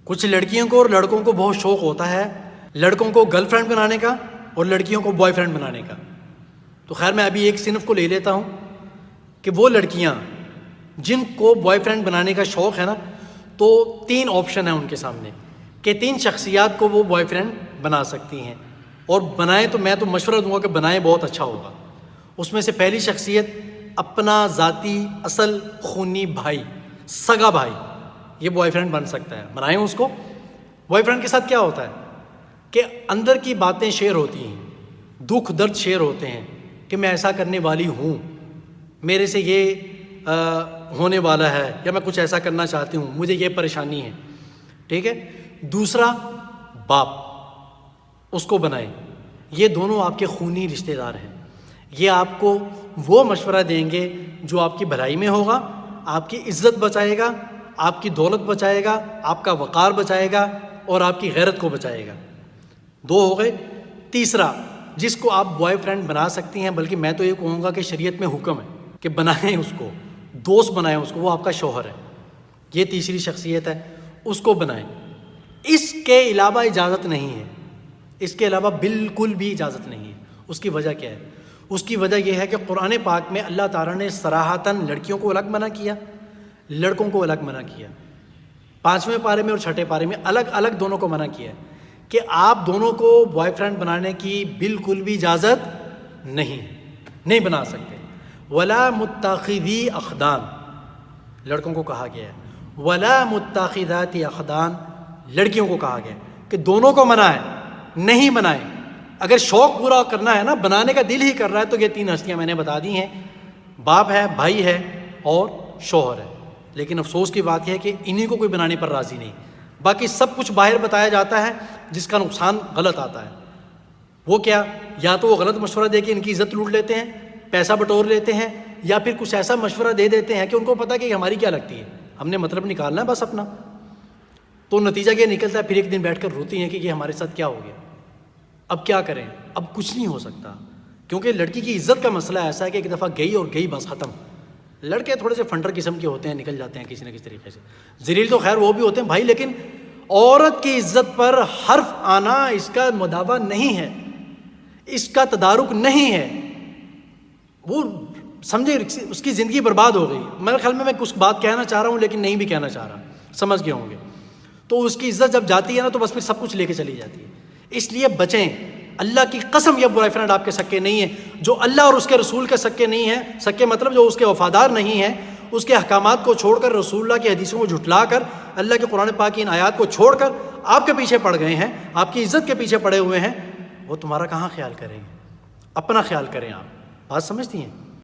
کچھ لڑکیوں کو اور لڑکوں کو بہت شوق ہوتا ہے لڑکوں کو گرل فرینڈ بنانے کا اور لڑکیوں کو بوائے فرینڈ بنانے کا. تو خیر میں ابھی ایک صنف کو لے لیتا ہوں کہ وہ لڑکیاں جن کو بوائے فرینڈ بنانے کا شوق ہے نا، تو 3 آپشن ہیں ان کے سامنے کہ 3 شخصیات کو وہ بوائے فرینڈ بنا سکتی ہیں. اور بنائیں تو میں تو مشورہ دوں گا کہ بنائیں، بہت اچھا ہوگا. اس میں سے پہلی شخصیت اپنا ذاتی اصل خونی بھائی، سگا بھائی، یہ بوائے فرینڈ بن سکتا ہے. بنائیں اس کو. بوائے فرینڈ کے ساتھ کیا ہوتا ہے کہ اندر کی باتیں شیئر ہوتی ہیں، دکھ درد شیئر ہوتے ہیں کہ میں ایسا کرنے والی ہوں، میرے سے یہ ہونے والا ہے، یا میں کچھ ایسا کرنا چاہتی ہوں، مجھے یہ پریشانی ہے. ٹھیک ہے. دوسرا باپ، اس کو بنائیں. یہ دونوں آپ کے خونی رشتہ دار ہیں. یہ آپ کو وہ مشورہ دیں گے جو آپ کی بھلائی میں ہوگا، آپ کی عزت بچائے گا، آپ کی دولت بچائے گا، آپ کا وقار بچائے گا اور آپ کی غیرت کو بچائے گا. 2 ہو گئے. تیسرا جس کو آپ بوائے فرینڈ بنا سکتی ہیں، بلکہ میں تو یہ کہوں گا کہ شریعت میں حکم ہے کہ بنائیں اس کو، دوست بنائیں اس کو، وہ آپ کا شوہر ہے. یہ تیسری شخصیت ہے، اس کو بنائیں. اس کے علاوہ اجازت نہیں ہے، اس کے علاوہ بالکل بھی اجازت نہیں ہے. اس کی وجہ کیا ہے؟ اس کی وجہ یہ ہے کہ قرآن پاک میں اللہ تعالیٰ نے صراحتاً لڑکیوں کو الگ منع کیا، لڑکوں کو الگ منع کیا. 5ویں پارے میں اور 6ٹھے پارے میں الگ الگ دونوں کو منع کیا کہ آپ دونوں کو بوائے فرینڈ بنانے کی بالکل بھی اجازت نہیں بنا سکتے. ولا متخذی اخدان لڑکوں کو کہا گیا ہے، ولا متخذات اخدان لڑکیوں کو کہا گیا کہ دونوں کو منع ہے، نہیں بنائیں. اگر شوق پورا کرنا ہے نا، بنانے کا دل ہی کر رہا ہے، تو یہ 3 ہستیاں میں نے بتا دی ہیں، باپ ہے، بھائی ہے اور شوہر ہے. لیکن افسوس کی بات یہ ہے کہ انہی کو کوئی بنانے پر راضی نہیں. باقی سب کچھ باہر بتایا جاتا ہے جس کا نقصان غلط آتا ہے. وہ کیا؟ یا تو وہ غلط مشورہ دے کے ان کی عزت لوٹ لیتے ہیں، پیسہ بٹور لیتے ہیں، یا پھر کچھ ایسا مشورہ دے دیتے ہیں کہ ان کو پتہ کہ ہماری کیا لگتی ہے، ہم نے مطلب نکالنا ہے بس اپنا. تو نتیجہ کیا نکلتا ہے؟ پھر ایک دن بیٹھ کر روتی ہیں کہ یہ ہمارے ساتھ کیا ہو گیا. اب کیا کریں؟ اب کچھ نہیں ہو سکتا، کیونکہ لڑکی کی عزت کا مسئلہ ایسا ہے کہ ایک دفعہ گئی اور گئی بس ختم. لڑکے تھوڑے سے فنڈر قسم کے ہوتے ہیں، نکل جاتے ہیں کسی نہ کسی طریقے سے. ذلیل تو خیر وہ بھی ہوتے ہیں بھائی، لیکن عورت کی عزت پر حرف آنا اس کا مداوع نہیں ہے، اس کا تدارک نہیں ہے. وہ سمجھے اس کی زندگی برباد ہو گئی. میرے خیال میں کچھ بات کہنا چاہ رہا ہوں لیکن نہیں بھی کہنا چاہ رہا، سمجھ گئے ہوں گے. تو اس کی عزت جب جاتی ہے نا تو بس پھر سب کچھ لے کے چلی جاتی ہے. اس لیے بچیں. اللہ کی قسم یہ بوائے فرینڈ آپ کے سکے نہیں ہیں، جو اللہ اور اس کے رسول کے سکے نہیں ہیں. سکے مطلب جو اس کے وفادار نہیں ہیں، اس کے احکامات کو چھوڑ کر، رسول اللہ کی حدیثوں کو جھٹلا کر، اللہ کے قرآن پاک کی ان آیات کو چھوڑ کر آپ کے پیچھے پڑ گئے ہیں، آپ کی عزت کے پیچھے پڑے ہوئے ہیں. وہ تمہارا کہاں خیال کریں گے؟ اپنا خیال کریں. آپ بات سمجھتی ہیں؟